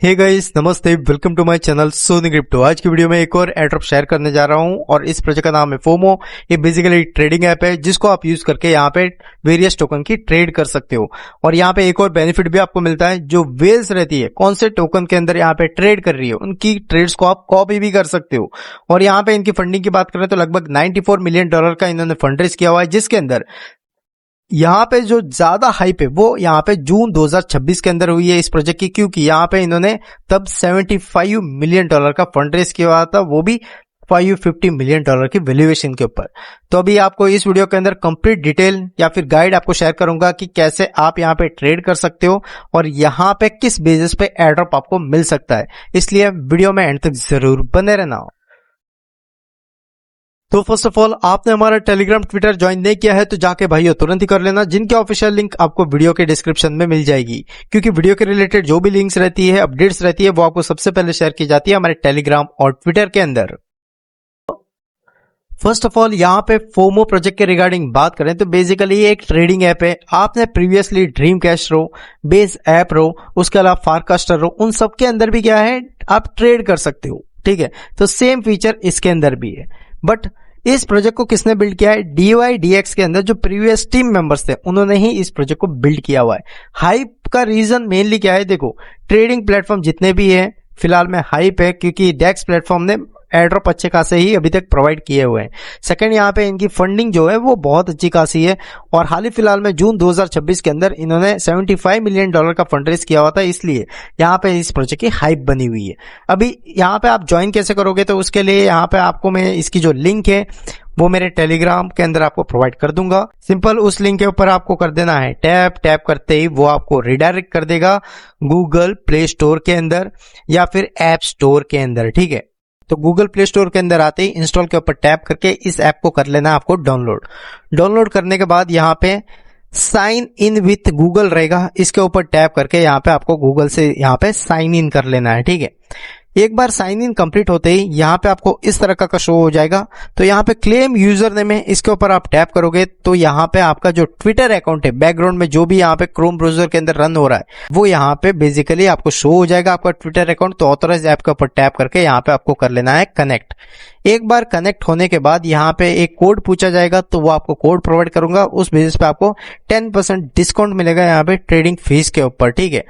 हे guys, नमस्ते, welcome to my channel Sony crypto. आज की वीडियो में एक और एयरड्रॉप शेयर करने जा रहा हूं और इस प्रोजेक्ट का नाम है फोमो। ये बेसिकली ट्रेडिंग ऐप है जिसको आप यूज करके यहाँ पे वेरियस टोकन की ट्रेड कर सकते हो। और यहाँ पे एक और बेनिफिट भी आपको मिलता है, जो वेल्स रहती है कौन से टोकन के अंदर यहाँ पे ट्रेड कर रही है उनकी ट्रेड्स को आप कॉपी भी कर सकते हो। और यहाँ पे इनकी फंडिंग की बात करें तो लगभग $94 मिलियन का इन्होंने फंड रेज किया हुआ है, जिसके अंदर यहाँ पे जो ज्यादा हाइप है वो यहाँ पे जून 2026 के अंदर हुई है इस प्रोजेक्ट की, क्योंकि यहाँ पे इन्होंने तब $75 मिलियन का फंड रेज किया हुआ था, वो भी $550 मिलियन की वैल्यूएशन के ऊपर। तो अभी आपको इस वीडियो के अंदर कंप्लीट डिटेल या फिर गाइड आपको शेयर करूंगा कि कैसे आप यहाँ पे ट्रेड कर सकते हो और यहाँ पे किस बेसिस पे एयरड्रॉप आपको मिल सकता है, इसलिए वीडियो में एंड तक जरूर बने रहना। तो फर्स्ट ऑफ ऑल आपने हमारा टेलीग्राम ट्विटर ज्वाइन नहीं किया है तो जाके भाइयों तुरंत ही कर लेना, जिनके ऑफिशियल लिंक आपको वीडियो के डिस्क्रिप्शन में मिल जाएगी। क्योंकि वीडियो के रिलेटेड जो भी लिंक्स रहती है, अपडेट्स रहती है, वो आपको सबसे पहले शेयर की जाती है हमारे टेलीग्राम और ट्विटर के अंदर। फर्स्ट ऑफ ऑल यहाँ पे फोमो प्रोजेक्ट के रिगार्डिंग बात करें तो बेसिकली ये एक ट्रेडिंग ऐप है। आपने प्रीवियसली ड्रीम कैश रो, बेस ऐप रो, उसके अलावा फारकास्टर रो, उन सब के अंदर भी क्या है आप ट्रेड कर सकते हो, ठीक है। तो सेम फीचर इसके अंदर भी है, बट इस प्रोजेक्ट को किसने बिल्ड किया है? DYDX के अंदर जो प्रीवियस टीम मेंबर्स थे उन्होंने ही इस प्रोजेक्ट को बिल्ड किया हुआ है। हाइप का रीजन मेनली क्या है? देखो, ट्रेडिंग प्लेटफॉर्म जितने भी है फिलहाल में हाइप है, क्योंकि डेक्स प्लेटफॉर्म ने एयरड्रॉप अच्छे खासे ही अभी तक प्रोवाइड किए हुए हैं। सेकंड, यहाँ पे इनकी फंडिंग जो है वो बहुत अच्छी खासी है और हाल ही फिलहाल में जून 2026 के अंदर इन्होंने $75 मिलियन का फंड रेज किया हुआ था, इसलिए यहाँ पे इस प्रोजेक्ट की हाइप बनी हुई है। अभी यहाँ पे आप ज्वाइन कैसे करोगे? तो उसके लिए यहाँ पे आपको मैं इसकी जो लिंक है वो मेरे टेलीग्राम के अंदर आपको प्रोवाइड कर दूंगा। सिंपल उस लिंक के ऊपर आपको कर देना है टैप। टैप करते ही वो आपको रिडायरेक्ट कर देगा गूगल प्ले स्टोर के अंदर या फिर ऐप स्टोर के अंदर, ठीक है। तो गूगल प्ले स्टोर के अंदर आते ही इंस्टॉल के ऊपर टैप करके इस ऐप को कर लेना है आपको डाउनलोड करने के बाद यहाँ पे साइन इन विथ गूगल रहेगा, इसके ऊपर टैप करके यहाँ पे आपको गूगल से यहाँ पे साइन इन कर लेना है, ठीक है। एक बार साइन इन कंप्लीट होते ही यहाँ पे आपको इस तरह का शो हो जाएगा। तो यहाँ पे क्लेम यूजर नेम है, इसके ऊपर आप टैप करोगे तो यहाँ पे आपका जो ट्विटर अकाउंट है, बैकग्राउंड में जो भी यहाँ पे क्रोम ब्राउजर के अंदर रन हो रहा है वो यहाँ पे बेसिकली आपको शो हो जाएगा आपका ट्विटर अकाउंट। तो ऑथराइज ऐप के ऊपर टैप करके यहाँ पे आपको कर लेना है कनेक्ट। एक बार कनेक्ट होने के बाद यहाँ पे एक कोड पूछा जाएगा, तो वो आपको कोड प्रोवाइड करूंगा, उस बेसिस पे आपको 10% डिस्काउंट मिलेगा यहाँ पे ट्रेडिंग फीस के ऊपर, ठीक है।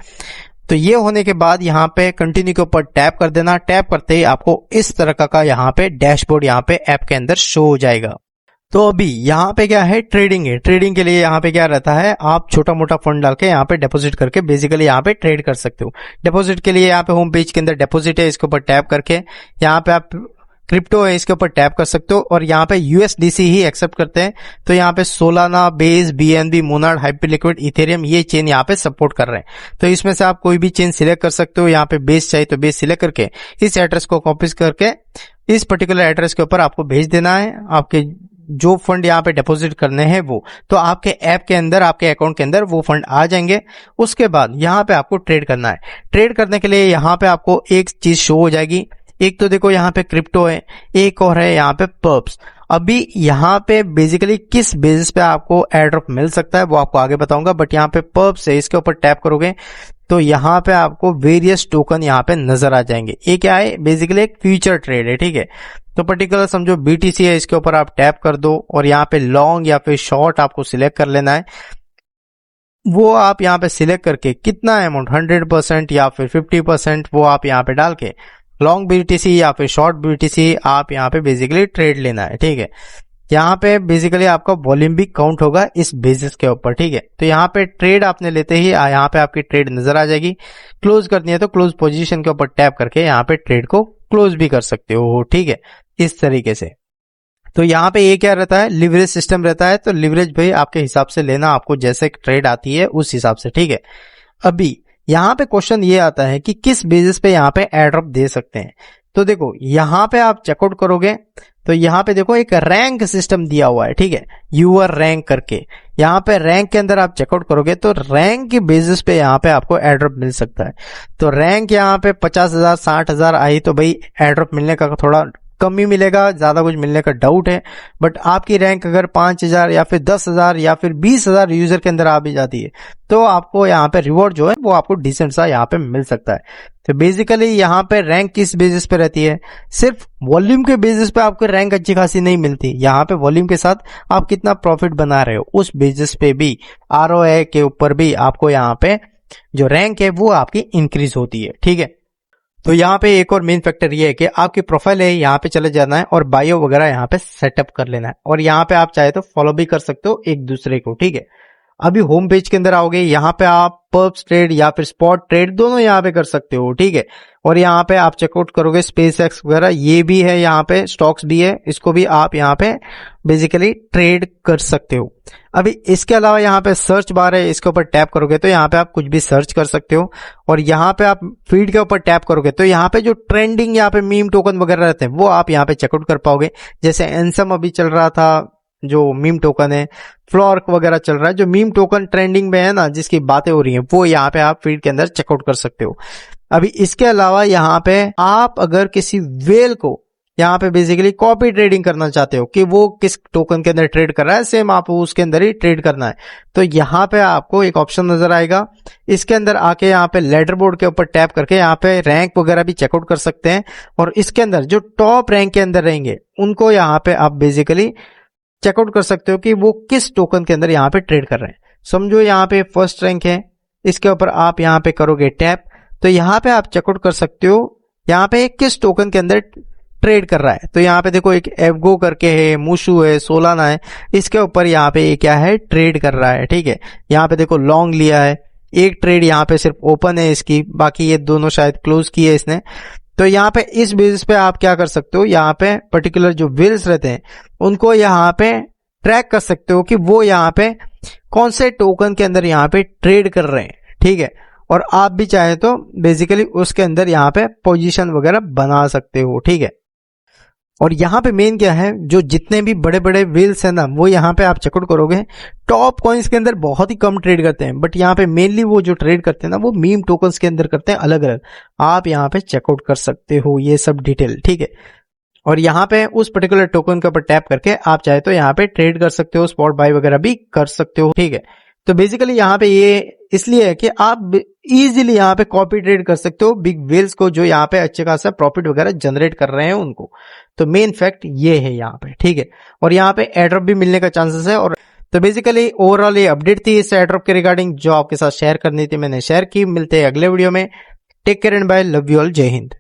तो ये होने के बाद यहाँ पे कंटिन्यू के ऊपर टैप कर देना। टैप करते ही आपको इस तरह का यहाँ पे डैशबोर्ड यहाँ पे ऐप के अंदर शो हो जाएगा। तो अभी यहाँ पे क्या है, ट्रेडिंग है। ट्रेडिंग के लिए यहाँ पे क्या रहता है, आप छोटा मोटा फंड डाल के यहाँ पे डिपॉजिट करके बेसिकली यहाँ पे ट्रेड कर सकते हो। डिपॉजिट के लिए यहाँ पे होम पेज के अंदर डिपॉजिट है, इसके ऊपर टैप करके यहाँ पे आप क्रिप्टो है इसके ऊपर टैप कर सकते हो और यहाँ पे USDC ही एक्सेप्ट करते हैं। तो यहाँ पे Solana, base, BNB, Monod, हाइपरलिक्विड, Ethereum ये चेन यहाँ पे सपोर्ट कर रहे हैं। तो इसमें से आप कोई भी चेन सिलेक्ट कर सकते हो। यहाँ पे बेस चाहिए तो बेस सिलेक्ट करके इस एड्रेस को कॉपी करके इस पर्टिकुलर एड्रेस के ऊपर आपको भेज देना है। आपके जो फंड यहाँ पे डिपॉजिट करने हैं वो तो आपके ऐप के अंदर, आपके अकाउंट के अंदर वो फंड आ जाएंगे। उसके बाद यहाँ पे आपको ट्रेड करना है। ट्रेड करने के लिए यहाँ पे आपको एक चीज शो हो जाएगी। एक तो देखो यहाँ पे क्रिप्टो है, एक और है यहाँ पे पर्प्स। अभी यहाँ पे बेसिकली किस बेसिस पे आपको एयरड्रॉप मिल सकता है वो आपको आगे बताऊंगा, बट यहाँ पे पर्प्स है, इसके ऊपर टैप करोगे तो यहाँ पे आपको वेरियस टोकन यहाँ पे नजर आ जाएंगे। ये क्या है, बेसिकली एक फ्यूचर ट्रेड है, ठीक है। तो पर्टिकुलर समझो BTC है, इसके ऊपर आप टैप कर दो और यहाँ पे लॉन्ग या फिर शॉर्ट आपको सिलेक्ट कर लेना है। वो आप यहाँ पे सिलेक्ट करके कितना अमाउंट, 100% या फिर 50%, वो आप यहाँ पे डाल के लॉन्ग BTC या फिर शॉर्ट BTC आप यहाँ पे बेसिकली ट्रेड लेना है, ठीक है। यहाँ पे बेसिकली आपका वॉल्यूम भी काउंट होगा इस बेसिस के ऊपर, ठीक है। तो यहाँ पे ट्रेड आपने लेते ही यहाँ पे आपकी ट्रेड नजर आ जाएगी। क्लोज करनी है तो क्लोज पोजीशन के ऊपर टैप करके यहाँ पे ट्रेड को क्लोज भी कर सकते हो, ठीक है, इस तरीके से। तो यहाँ पे ये क्या रहता है, लिवरेज सिस्टम रहता है। तो लिवरेज भाई आपके हिसाब से लेना, आपको जैसे ट्रेड आती है उस हिसाब से, ठीक है। अभी यहाँ पे क्वेश्चन ये आता है कि किस बेसिस पे यहाँ पे एयरड्रॉप दे सकते हैं। तो देखो यहाँ पे आप चेकआउट करोगे तो यहाँ पे देखो एक रैंक सिस्टम दिया हुआ है, ठीक है, यूआर रैंक करके। यहाँ पे रैंक के अंदर आप चेकआउट करोगे तो रैंक के बेसिस पे यहाँ पे आपको एयरड्रॉप मिल सकता है। तो रैंक यहाँ पे 50,000 60,000 आई तो भाई एयरड्रॉप मिलने का थोड़ा कम ही मिलेगा, ज्यादा कुछ मिलने का डाउट है। बट आपकी रैंक अगर 5,000 या फिर 10,000 या फिर 20,000 यूजर के अंदर आ भी जाती है तो आपको यहाँ पे रिवॉर्ड जो है वो आपको डिसेंट सा यहाँ पे मिल सकता है। तो बेसिकली यहाँ पे रैंक किस बेसिस पे रहती है, सिर्फ वॉल्यूम के बेसिस पे आपको रैंक अच्छी खासी नहीं मिलती। यहाँ पे वॉल्यूम के साथ आप कितना प्रॉफिट बना रहे हो उस बेसिस पे भी, आरओआई के ऊपर भी आपको यहाँ पे जो रैंक है वो आपकी इंक्रीज होती है। ठीक है, तो यहाँ पे एक और मेन फैक्टर ये है कि आपकी प्रोफाइल है यहाँ पे चले जाना है और बायो वगैरह यहाँ पे सेटअप कर लेना है, और यहाँ पे आप चाहे तो फॉलो भी कर सकते हो एक दूसरे को। ठीक है, अभी होम पेज के अंदर आओगे, यहाँ पे आप पर्प्स ट्रेड या फिर स्पॉट ट्रेड दोनों यहाँ पे कर सकते हो। ठीक है, और यहाँ पे आप चेकआउट करोगे स्पेस एक्स वगैरह, ये भी है, यहाँ पे स्टॉक्स भी है, इसको भी आप यहाँ पे बेसिकली ट्रेड कर सकते हो। अभी इसके अलावा यहाँ पे सर्च बार है, इसके ऊपर टैप करोगे तो यहाँ पे आप कुछ भी सर्च कर सकते हो, और यहाँ पे आप फीड के ऊपर टैप करोगे तो यहाँ पे जो ट्रेंडिंग यहाँ पे मीम टोकन वगैरह रहते हैं वो आप यहाँ पे चेकआउट कर पाओगे। जैसे एनसम अभी चल रहा था जो मीम टोकन है, फ्लॉर्क वगैरह चल रहा है, जो मीम टोकन ट्रेंडिंग में है ना, जिसकी बातें हो रही हैं, वो यहाँ पे आप फीड के अंदर चेकआउट कर सकते हो। अभी इसके अलावा यहाँ पे आप अगर किसी वेल को यहाँ पे बेसिकली कॉपी ट्रेडिंग करना चाहते हो कि वो किस टोकन के अंदर ट्रेड कर रहा है, सेम आपको उसके अंदर ही ट्रेड करना है, तो यहाँ पे आपको एक ऑप्शन नजर आएगा। इसके अंदर आके यहाँ पे लेडर बोर्ड के ऊपर टैप करके यहाँ पे रैंक वगैरह भी चेकआउट कर सकते हैं, और इसके अंदर जो टॉप रैंक के अंदर रहेंगे उनको यहाँ पे आप बेसिकली चेकआउट कर सकते हो कि वो किस टोकन के अंदर यहाँ पे ट्रेड कर रहे हैं। समझो यहाँ पे फर्स्ट रैंक है, इसके ऊपर आप यहाँ पे करोगे टैप, तो यहाँ पे आप चेकआउट कर सकते हो यहाँ पे किस टोकन के अंदर ट्रेड कर रहा है। तो यहाँ पे देखो एक एवगो करके है, मूशू है, सोलाना है, इसके ऊपर यहाँ पे ये क्या है, ट्रेड कर रहा है। ठीक है, यहाँ पे देखो लॉन्ग लिया है, एक ट्रेड यहाँ पे सिर्फ ओपन है इसकी, बाकी ये दोनों शायद क्लोज किए इसने। तो यहाँ पे इस बेसिस पे आप क्या कर सकते हो, यहाँ पे पर्टिकुलर जो व्हील्स रहते हैं उनको यहाँ पे ट्रैक कर सकते हो कि वो यहाँ पे कौन से टोकन के अंदर यहाँ पे ट्रेड कर रहे हैं। ठीक है, और आप भी चाहे तो बेसिकली उसके अंदर यहाँ पे पोजीशन वगैरह बना सकते हो। ठीक है, और यहाँ पे मेन क्या है, जो जितने भी बड़े बड़े व्हील्स है ना वो यहाँ पे आप चेकआउट करोगे, टॉप कॉइन्स के अंदर बहुत ही कम ट्रेड करते हैं, बट यहाँ पे मेनली वो जो ट्रेड करते हैं ना वो मीम टोकन्स के अंदर करते हैं अलग अलग। आप यहाँ पे चेकआउट कर सकते हो ये सब डिटेल। ठीक है, और यहाँ पे उस पर्टिकुलर टोकन के ऊपर टैप करके आप चाहे तो यहाँ पे ट्रेड कर सकते हो, स्पॉट बाय वगैरह भी कर सकते हो। ठीक है, तो बेसिकली यहाँ पे ये इसलिए है कि आप इजीली यहाँ पे कॉपी ट्रेड कर सकते हो बिग व्हील्स को, जो यहाँ पे अच्छे खासा प्रॉफिट वगैरह जनरेट कर रहे हैं उनको। तो मेन फैक्ट ये है यहाँ पे। ठीक है, और यहाँ पे एयरड्रॉप भी मिलने का चांसेस है। और तो बेसिकली ओवरऑल ये अपडेट थी इस एयरड्रॉप के रिगार्डिंग, जो आपके साथ शेयर करनी थी मैंने शेयर की। मिलते हैं अगले वीडियो में, take care and bye, love you all, जय हिंद।